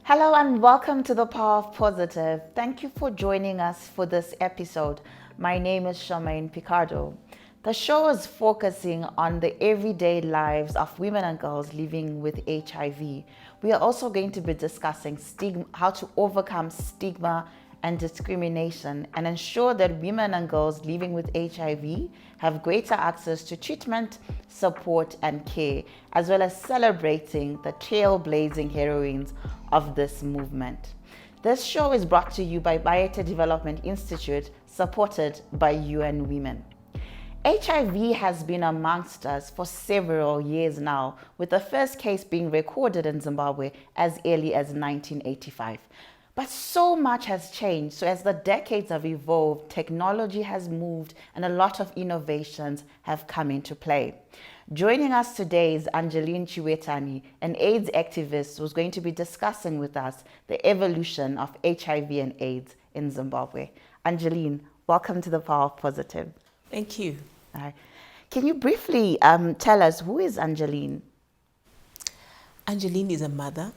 Hello and welcome to the Power of Positive. Thank you for joining us for this episode. My name is Charmaine Picardo. The show is focusing on the everyday lives of women and girls living with HIV. We are also going to be discussing how to overcome stigma and discrimination and ensure that women and girls living with HIV have greater access to treatment, support, and care, as well as celebrating the trailblazing heroines of this movement. This show is brought to you by Biota Development Institute, supported by UN Women. HIV has been amongst us for several years now, with the first case being recorded in Zimbabwe as early as 1985. But so much has changed. So as the decades have evolved, technology has moved and a lot of innovations have come into play. Joining us today is Angeline Chiwetani, an AIDS activist who's going to be discussing with us the evolution of HIV and AIDS in Zimbabwe. Angeline, welcome to the Power of Positive. Thank you. All right. Can you briefly tell us who is Angeline? Angeline is a mother,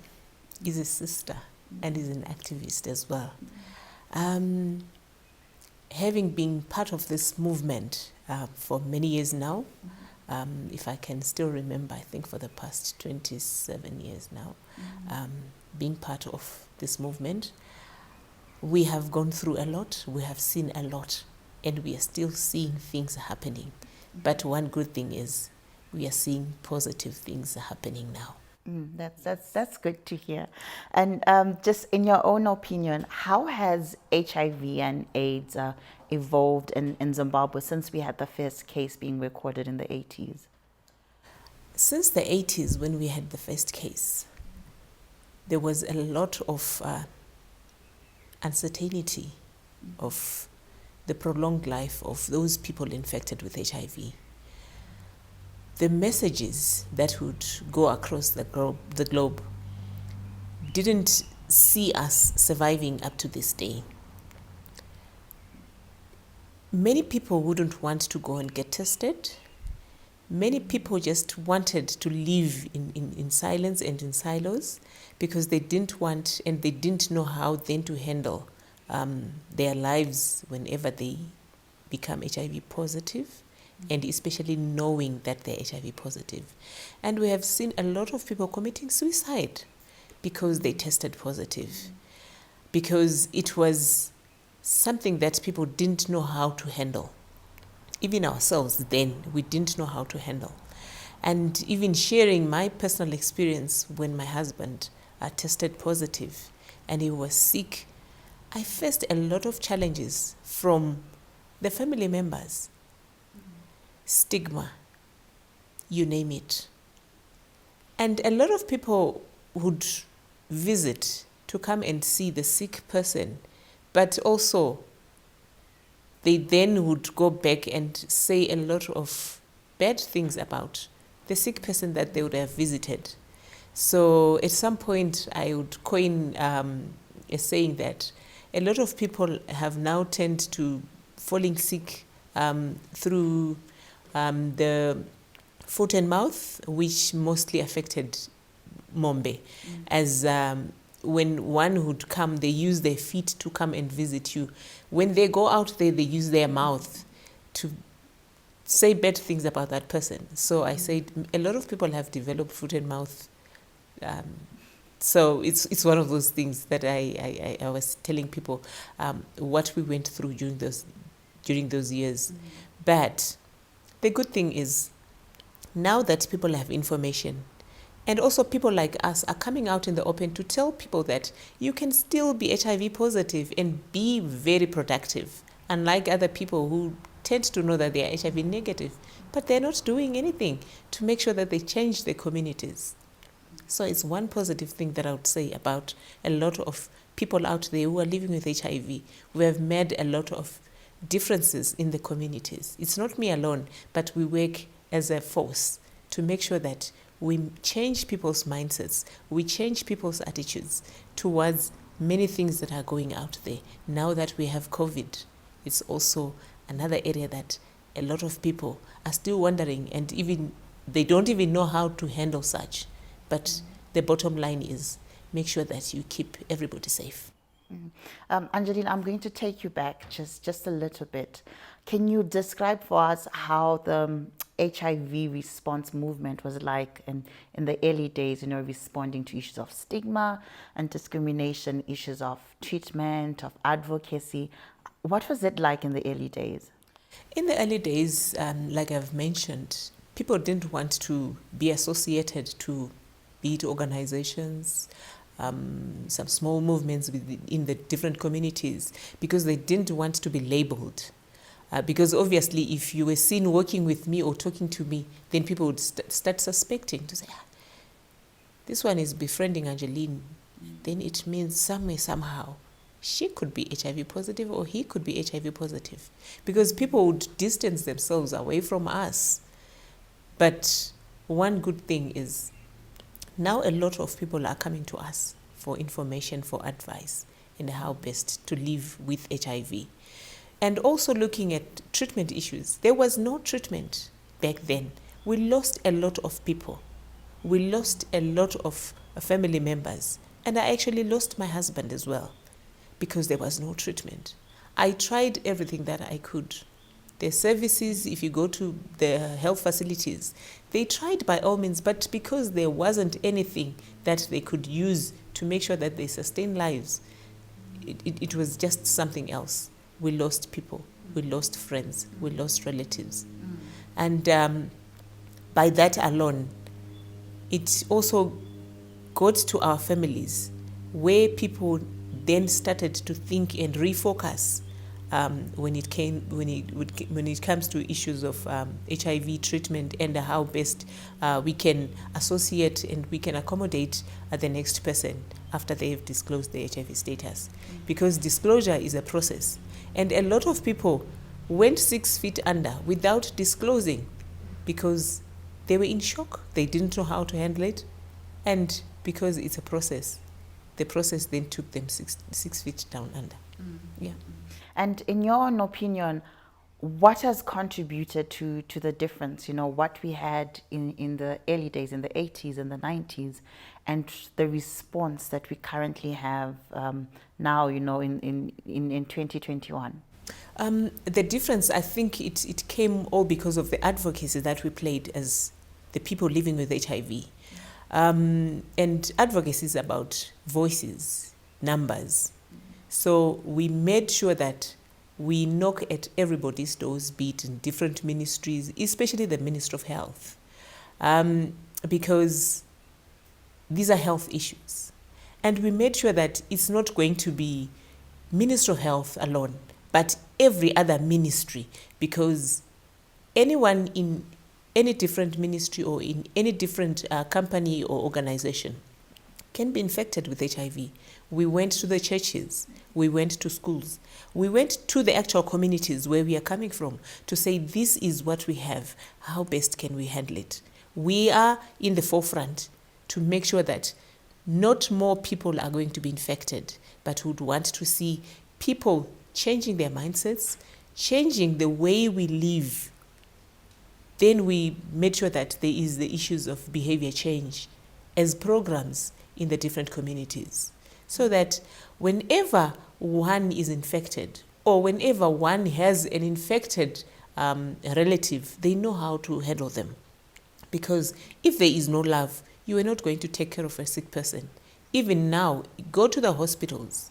is a sister, and is an activist as well. Having been part of this movement for many years now, if I can still remember, I think for the past 27 years now, being part of this movement, we have gone through a lot, we have seen a lot, and we are still seeing things happening. But one good thing is we are seeing positive things happening now. That's good to hear. And just in your own opinion, how has HIV and AIDS evolved in Zimbabwe since we had the first case being recorded in the 80s? Since the 80s, when we had the first case, there was a lot of uncertainty of the prolonged life of those people infected with HIV. The messages that would go across the globe didn't see us surviving up to this day. Many people wouldn't want to go and get tested. Many people just wanted to live in silence and in silos because they didn't want and they didn't know how then to handle their lives whenever they become HIV positive, and especially knowing that they're HIV positive. And we have seen a lot of people committing suicide because they tested positive, because it was something that people didn't know how to handle. Even ourselves then, we didn't know how to handle. And even sharing my personal experience when my husband tested positive and he was sick, I faced a lot of challenges from the family members. Stigma, you name it. And a lot of people would visit to come and see the sick person, but also they then would go back and say a lot of bad things about the sick person that they would have visited. So at some point I would coin a saying that a lot of people have now turned to falling sick through the foot and mouth, which mostly affected Mombe, as when one would come, they use their feet to come and visit you. When they go out there, they use their mouth to say bad things about that person. So I said a lot of people have developed foot and mouth. So it's one of those things that I was telling people what we went through during those years. But the good thing is now that people have information, and also people like us are coming out in the open to tell people that you can still be HIV positive and be very productive, unlike other people who tend to know that they are HIV negative, but they're not doing anything to make sure that they change their communities. So it's one positive thing that I would say about a lot of people out there who are living with HIV. We have made a lot of differences in the communities. It's not me alone, but we work as a force to make sure that we change people's mindsets, we change people's attitudes towards many things that are going out there. Now that we have COVID, it's also another area that a lot of people are still wondering, and even they don't even know how to handle such. But the bottom line is make sure that you keep everybody safe. Angeline, I'm going to take you back just a little bit. Can you describe for us how the HIV response movement was like in the early days, responding to issues of stigma and discrimination, issues of treatment, of advocacy? What was it like in the early days? In the early days, like I've mentioned, people didn't want to be associated to be it organizations, some small movements in the different communities, because they didn't want to be labeled. Because obviously, if you were seen working with me or talking to me, then people would start suspecting, to say, this one is befriending Angeline. Then it means somewhere, somehow, she could be HIV positive or he could be HIV positive. Because people would distance themselves away from us. But one good thing is, now a lot of people are coming to us for information, for advice, and how best to live with HIV. And also looking at treatment issues. There was no treatment back then. We lost a lot of people. We lost a lot of family members. And I actually lost my husband as well because there was no treatment. I tried everything that I could. The services, if you go to the health facilities, they tried by all means, but because there wasn't anything that they could use to make sure that they sustain lives, it was just something else. We lost people, we lost friends, we lost relatives. And by that alone, it also got to our families where people then started to think and refocus when it comes to issues of HIV treatment and how best we can associate and we can accommodate the next person after they have disclosed their HIV status. Because disclosure is a process. And a lot of people went 6 feet under without disclosing because they were in shock. They didn't know how to handle it. And because it's a process, the process then took them six feet down under. Yeah. And in your own opinion, what has contributed to the difference, what we had in the early days, in the 80s and the 90s, and the response that we currently have now, in 2021? The difference, I think it came all because of the advocacy that we played as the people living with HIV. And advocacy is about voices, numbers. So we made sure that we knock at everybody's doors, be it in different ministries, especially the Ministry of Health, because these are health issues. And we made sure that it's not going to be Ministry of Health alone, but every other ministry, because anyone in any different ministry or in any different company or organization can be infected with HIV. We went to the churches, we went to schools, we went to the actual communities where we are coming from to say this is what we have, how best can we handle it. We are in the forefront to make sure that not more people are going to be infected, but would want to see people changing their mindsets, changing the way we live. Then we made sure that there is the issues of behavior change as programs in the different communities, so that whenever one is infected or whenever one has an infected relative, they know how to handle them. Because if there is no love, you are not going to take care of a sick person. Even now, go to the hospitals.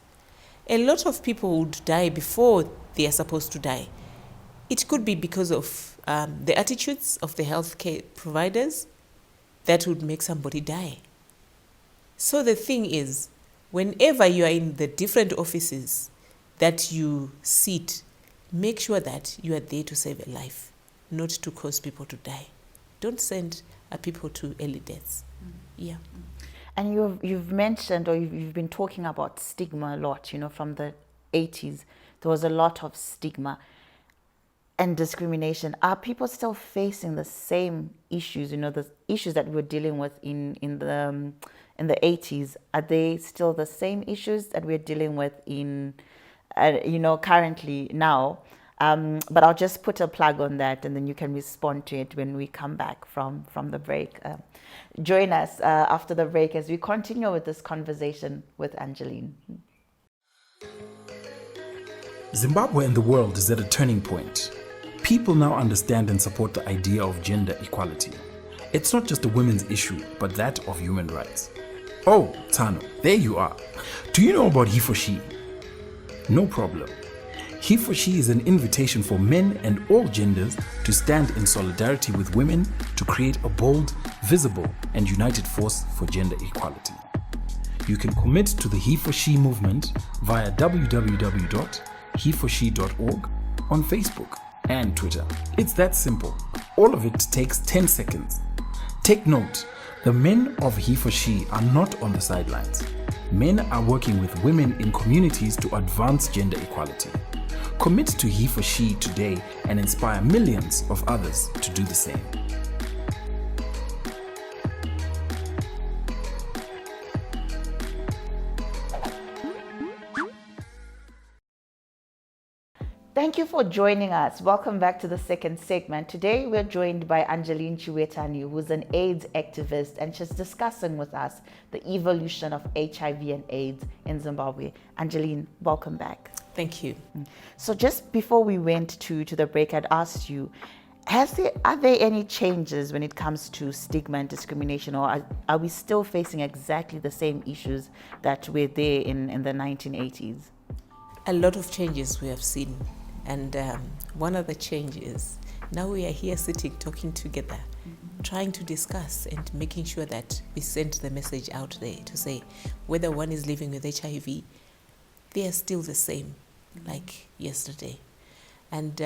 A lot of people would die before they are supposed to die. It could be because of the attitudes of the healthcare providers that would make somebody die. So the thing is, whenever you are in the different offices that you sit, make sure that you are there to save a life, not to cause people to die. Don't send people to early deaths. Yeah. And you've mentioned, or you've been talking about stigma a lot, from the 80s. There was a lot of stigma and discrimination. Are people still facing the same issues, the issues that we were dealing with in the 80s? Are they still the same issues that we're dealing with in, currently now? But I'll just put a plug on that, and then you can respond to it when we come back from the break. Join us after the break as we continue with this conversation with Angeline. Zimbabwe and the world is at a turning point. People now understand and support the idea of gender equality. It's not just a women's issue, but that of human rights. Oh, Tano, there you are. Do you know about he for she? No problem. He for she is an invitation for men and all genders to stand in solidarity with women to create a bold, visible, and united force for gender equality. You can commit to the he for she movement via www.heforshe.org on Facebook and Twitter. It's that simple. All of it takes 10 seconds. Take note, the men of he for she are not on the sidelines. Men are working with women in communities to advance gender equality. Commit to he for she today and inspire millions of others to do the same. Thank you for joining us. Welcome back to the second segment. Today we're joined by Angeline Chiwetani, who's an AIDS activist, and she's discussing with us the evolution of HIV and AIDS in Zimbabwe. Angeline, welcome back. Thank you. So just before we went to the break, I'd asked you, are there any changes when it comes to stigma and discrimination, or are we still facing exactly the same issues that were there in the 1980s? A lot of changes we have seen. And one of the changes, now we are here sitting, talking together, trying to discuss and making sure that we send the message out there to say whether one is living with HIV, they are still the same like yesterday. And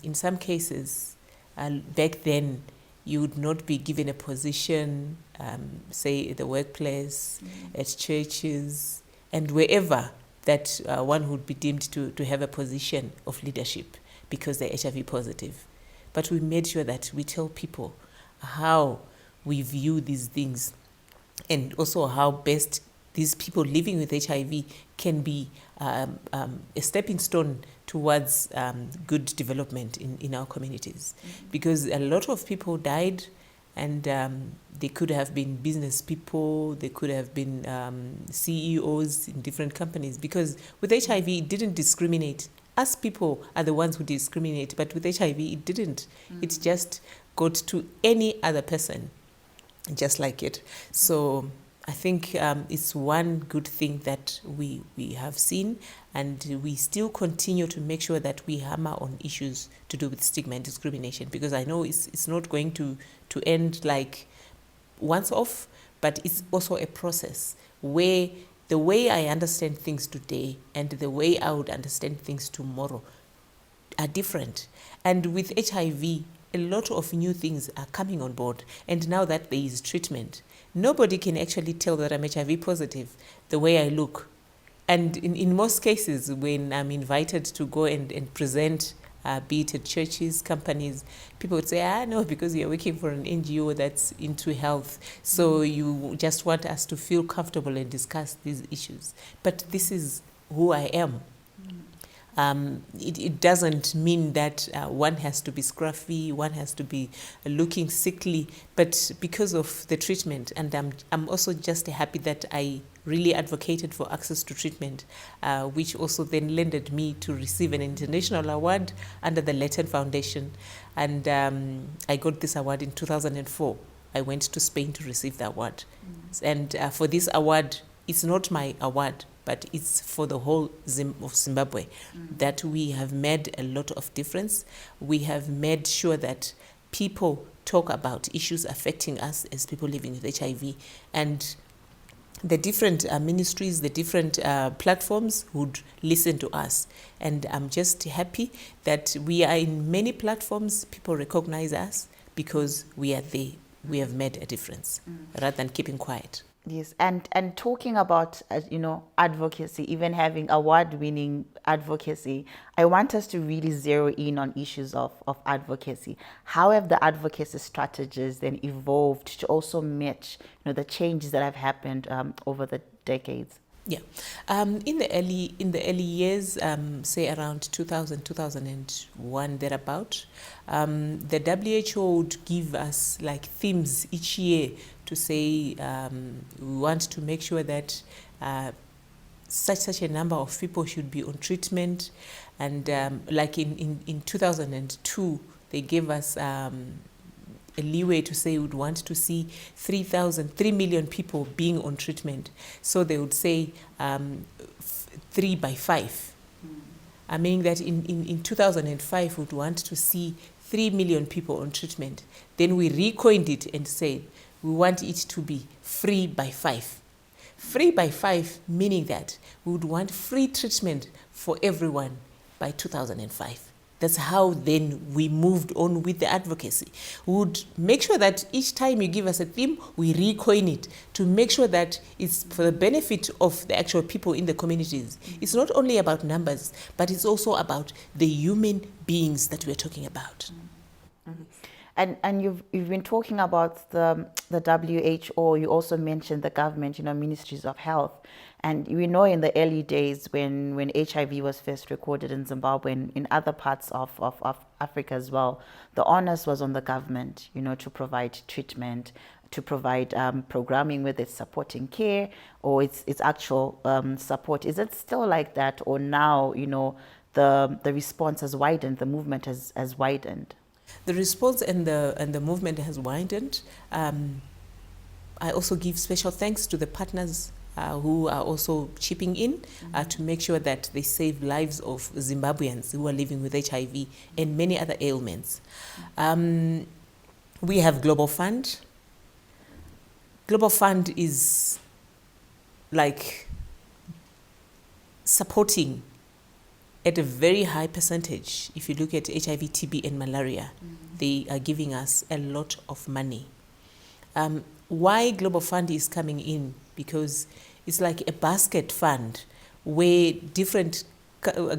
in some cases, back then, you would not be given a position, say at the workplace, at churches, and wherever that one would be deemed to have a position of leadership because they're HIV positive. But we made sure that we tell people how we view these things and also how best these people living with HIV can be a stepping stone towards good development in our communities. Because a lot of people died, and they could have been business people, they could have been CEOs in different companies, because with HIV it didn't discriminate. Us people are the ones who discriminate, but with HIV it didn't. It just got to any other person, just like it. So I think it's one good thing that we have seen, and we still continue to make sure that we hammer on issues to do with stigma and discrimination, because I know it's not going to end like once off, but it's also a process where the way I understand things today and the way I would understand things tomorrow are different. And with HIV, a lot of new things are coming on board, and now that there is treatment, nobody can actually tell that I'm HIV positive the way I look. And in most cases, when I'm invited to go and present, be it at churches, companies, people would say, no, because you're working for an NGO that's into health, so you just want us to feel comfortable and discuss these issues. But this is who I am. It doesn't mean that one has to be scruffy, one has to be looking sickly, but because of the treatment, and I'm also just happy that I really advocated for access to treatment, which also then lended me to receive an international award under the Latin Foundation. And I got this award in 2004. I went to Spain to receive the award. And for this award, it's not my award, but it's for the whole of Zimbabwe, that we have made a lot of difference. We have made sure that people talk about issues affecting us as people living with HIV, and the different ministries, the different platforms would listen to us. And I'm just happy that we are in many platforms. People recognize us because we are there. We have made a difference rather than keeping quiet. Yes, and talking about advocacy, even having award-winning advocacy, I want us to really zero in on issues of advocacy. How have the advocacy strategies then evolved to also match the changes that have happened over the decades? Yeah. In the early years, say around 2000, 2001, thereabout, the WHO would give us like themes each year to say we want to make sure that such a number of people should be on treatment. And like in 2002, they gave us a leeway to say we would want to see 3 million people being on treatment. So they would say 3 by 5. I mean that in 2005 we would want to see 3 million people on treatment. Then we recoined it and said we want it to be free by 5. Free by 5 meaning that we would want free treatment for everyone by 2005. That's how then we moved on with the advocacy. We would make sure that each time you give us a theme, we recoin it to make sure that it's for the benefit of the actual people in the communities. It's not only about numbers, but it's also about the human beings that we're talking about. Mm-hmm. And you've been talking about the WHO. You also mentioned the government, ministries of health. And we know in the early days when HIV was first recorded in Zimbabwe and in other parts of Africa as well, the onus was on the government, to provide treatment, to provide programming, whether it's supporting care or it's actual support. Is it still like that, or now, the response has widened, the movement has widened? The response and the movement has widened. I also give special thanks to the partners who are also chipping in to make sure that they save lives of Zimbabweans who are living with HIV and many other ailments. We have Global Fund. Global Fund is like supporting at a very high percentage. If you look at HIV, TB, and malaria, they are giving us a lot of money. Why Global Fund is coming in? Because it's like a basket fund where different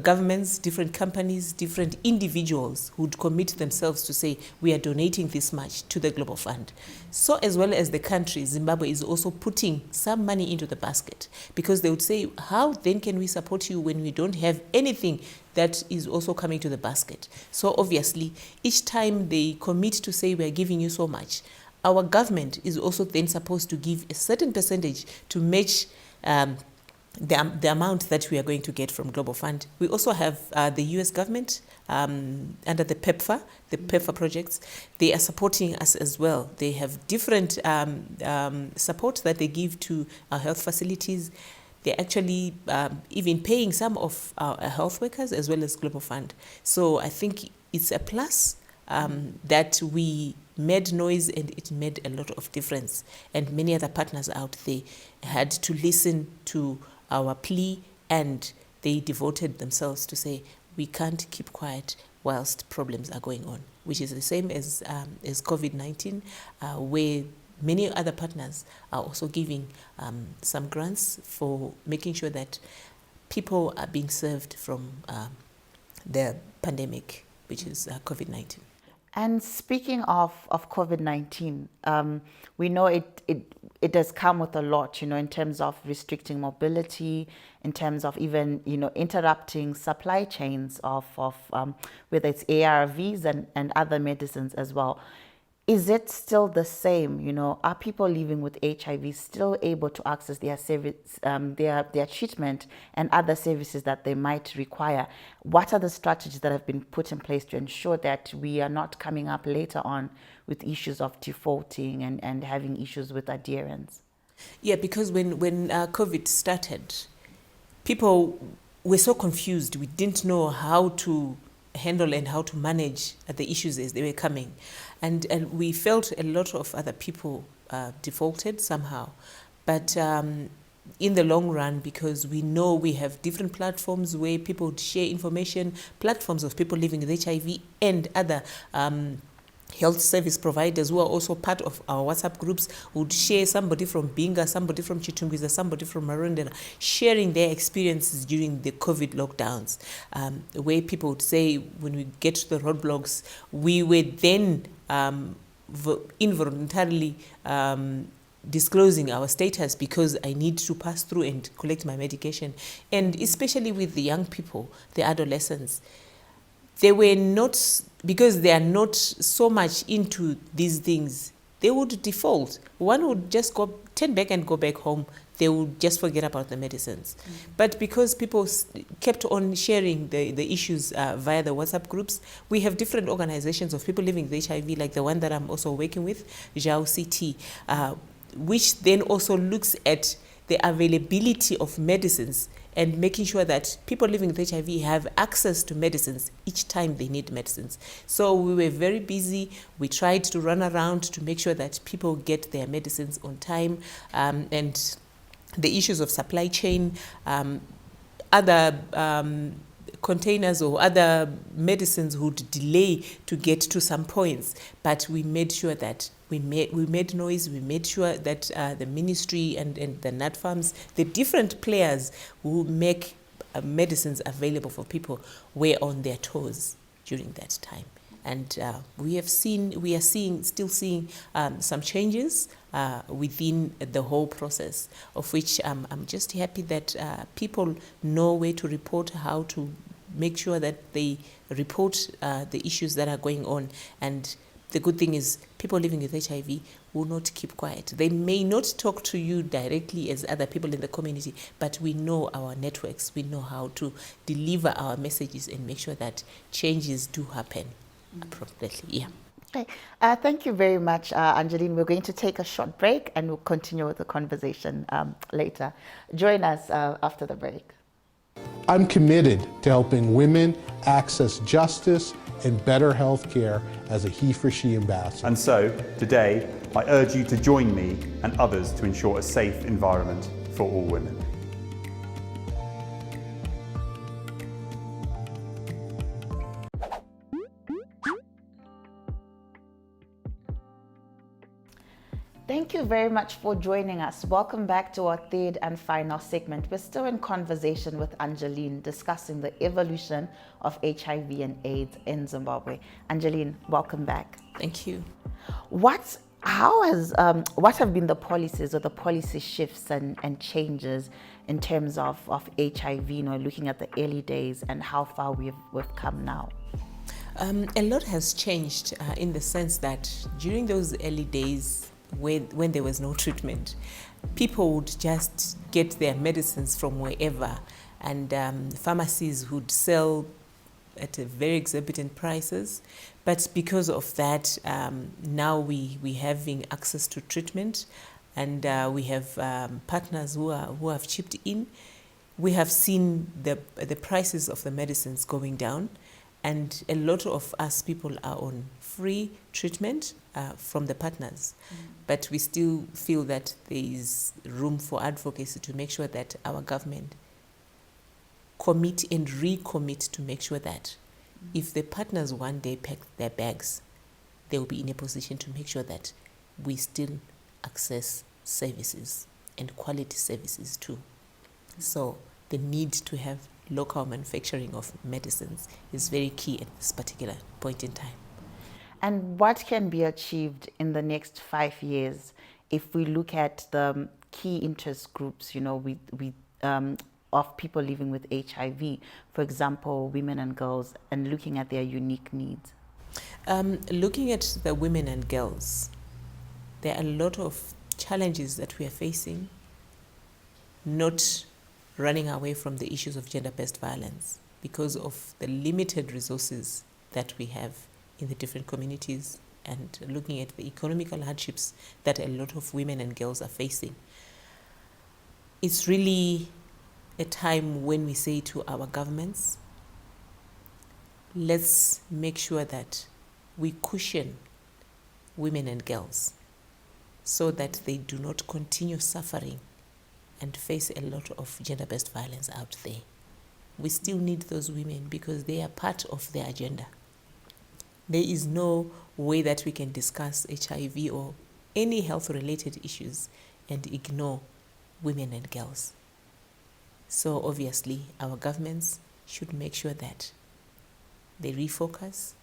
governments, different companies, different individuals would commit themselves to say, we are donating this much to the Global Fund. So as well as the country, Zimbabwe is also putting some money into the basket, because they would say, how then can we support you when we don't have anything that is also coming to the basket? So obviously, each time they commit to say, we are giving you so much, our government is also then supposed to give a certain percentage to match the amount that we are going to get from Global Fund. We also have the US government under the PEPFAR projects. They are supporting us as well. They have different support that they give to our health facilities. They're actually even paying some of our health workers as well as Global Fund. So I think it's a plus that we made noise and it made a lot of difference. And many other partners out there had to listen to our plea, and they devoted themselves to say, we can't keep quiet whilst problems are going on, which is the same as COVID-19, where many other partners are also giving some grants for making sure that people are being served from the pandemic, which is COVID-19. And speaking of COVID-19, we know it does come with a lot, in terms of restricting mobility, in terms of even, interrupting supply chains of whether it's ARVs and other medicines as well. Is it still the same? Are people living with HIV still able to access their service, their treatment and other services that they might require? What are the strategies that have been put in place to ensure that we are not coming up later on with issues of defaulting and having issues with adherence? Yeah, because when COVID started, people were so confused. We didn't know how to handle and how to manage the issues as they were coming. And we felt a lot of other people defaulted somehow. But in the long run, because we know we have different platforms where people would share information, platforms of people living with HIV and other health service providers who are also part of our WhatsApp groups would share, somebody from Binga, somebody from Chitungwiza, somebody from Marondera, sharing their experiences during the COVID lockdowns, where people would say, when we get to the roadblocks, we were then involuntarily disclosing our status because I need to pass through and collect my medication. And especially with the young people, the adolescents, they were not, because they are not so much into these things, they would default. One would just turn back and go back home. They would just forget about the medicines. But because people kept on sharing the issues via the WhatsApp groups, we have different organizations of people living with HIV, like the one that I'm also working with, JAO CT, which then also looks at the availability of medicines and making sure that people living with HIV have access to medicines each time they need medicines. So we were very busy. We tried to run around to make sure that people get their medicines on time, and the issues of supply chain, other containers or other medicines would delay to get to some points, but we made sure that we made noise. We made sure that the ministry and the nut farms, the different players who make medicines available for people, were on their toes during that time. And we are still seeing some changes within the whole process, of which I'm just happy that people know where to report, how to make sure that they report the issues that are going on. And the good thing is people living with HIV will not keep quiet. They may not talk to you directly as other people in the community, but we know our networks. We know how to deliver our messages and make sure that changes do happen appropriately. Yeah. Okay. Thank you very much, Angeline. We're going to take a short break and we'll continue with the conversation later. Join us after the break. I'm committed to helping women access justice and better health care as a he-for-she ambassador. And so, today, I urge you to join me and others to ensure a safe environment for all women. Thank you very much for joining us. Welcome back to our third and final segment. We're still in conversation with Angeline, discussing the evolution of HIV and AIDS in Zimbabwe. Angeline, welcome back. Thank you. What have been the policies or the policy shifts and changes in terms of HIV, looking at the early days and how far we've come now? A lot has changed in the sense that during those early days, when there was no treatment, people would just get their medicines from wherever, and pharmacies would sell at a very exorbitant prices. But because of that, now we having access to treatment, and we have partners who have chipped in. We have seen the prices of the medicines going down, and a lot of us people are on free treatment from the partners. But we still feel that there is room for advocacy to make sure that our government commit and recommit to make sure that if the partners one day pack their bags, they will be in a position to make sure that we still access services and quality services too. So the need to have local manufacturing of medicines is very key at this particular point in time. And what can be achieved in the next 5 years if we look at the key interest groups, of people living with HIV, for example, women and girls, and looking at their unique needs? Looking at the women and girls, there are a lot of challenges that we are facing, not running away from the issues of gender-based violence because of the limited resources that we have in the different communities, and looking at the economical hardships that a lot of women and girls are facing. It's really a time when we say to our governments, let's make sure that we cushion women and girls so that they do not continue suffering and face a lot of gender-based violence out there. We still need those women because they are part of the agenda. There is no way that we can discuss HIV or any health-related issues and ignore women and girls. So obviously, our governments should make sure that they refocus,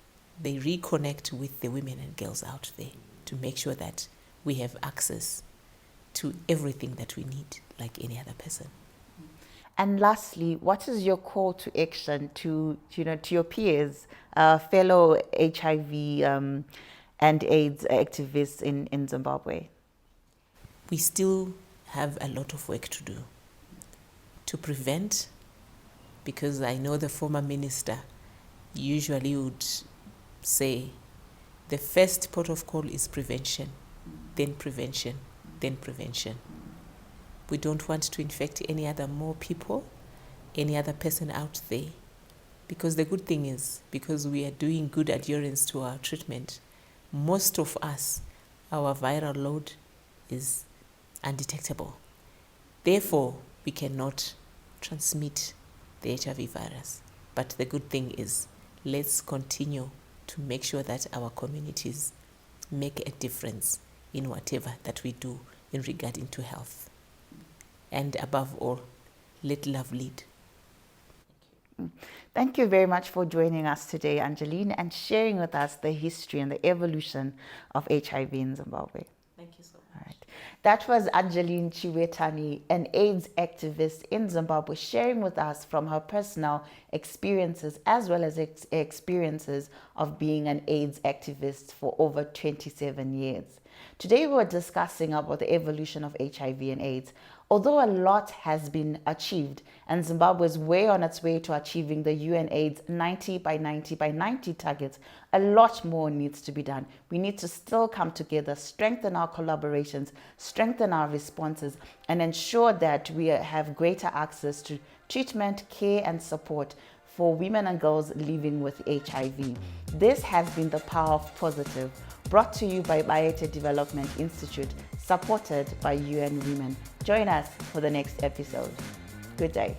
they reconnect with the women and girls out there to make sure that we have access to everything that we need, like any other person. And lastly, what is your call to action to your peers, fellow HIV and AIDS activists in Zimbabwe? We still have a lot of work to do to prevent, because I know the former minister usually would say the first port of call is prevention, then prevention, then prevention. We don't want to infect any other more people, any other person out there. Because the good thing is, because we are doing good adherence to our treatment, most of us, our viral load is undetectable. Therefore, we cannot transmit the HIV virus. But the good thing is, let's continue to make sure that our communities make a difference in whatever that we do in regarding to health. And above all, let love lead. Thank you very much for joining us today, Angeline, and sharing with us the history and the evolution of HIV in Zimbabwe. Thank you so much. All right. That was Angeline Chiwetani, an AIDS activist in Zimbabwe, sharing with us from her personal experiences as well as experiences of being an AIDS activist for over 27 years. Today we were discussing about the evolution of HIV and AIDS. Although a lot has been achieved and Zimbabwe is way on its way to achieving the UN AIDS 90 by 90 by 90 targets, a lot more needs to be done. We need to still come together, strengthen our collaborations, strengthen our responses, and ensure that we have greater access to treatment, care, and support for women and girls living with HIV. This has been The Power of Positive, brought to you by Bayete Development Institute, supported by UN Women. Join us for the next episode. Good day.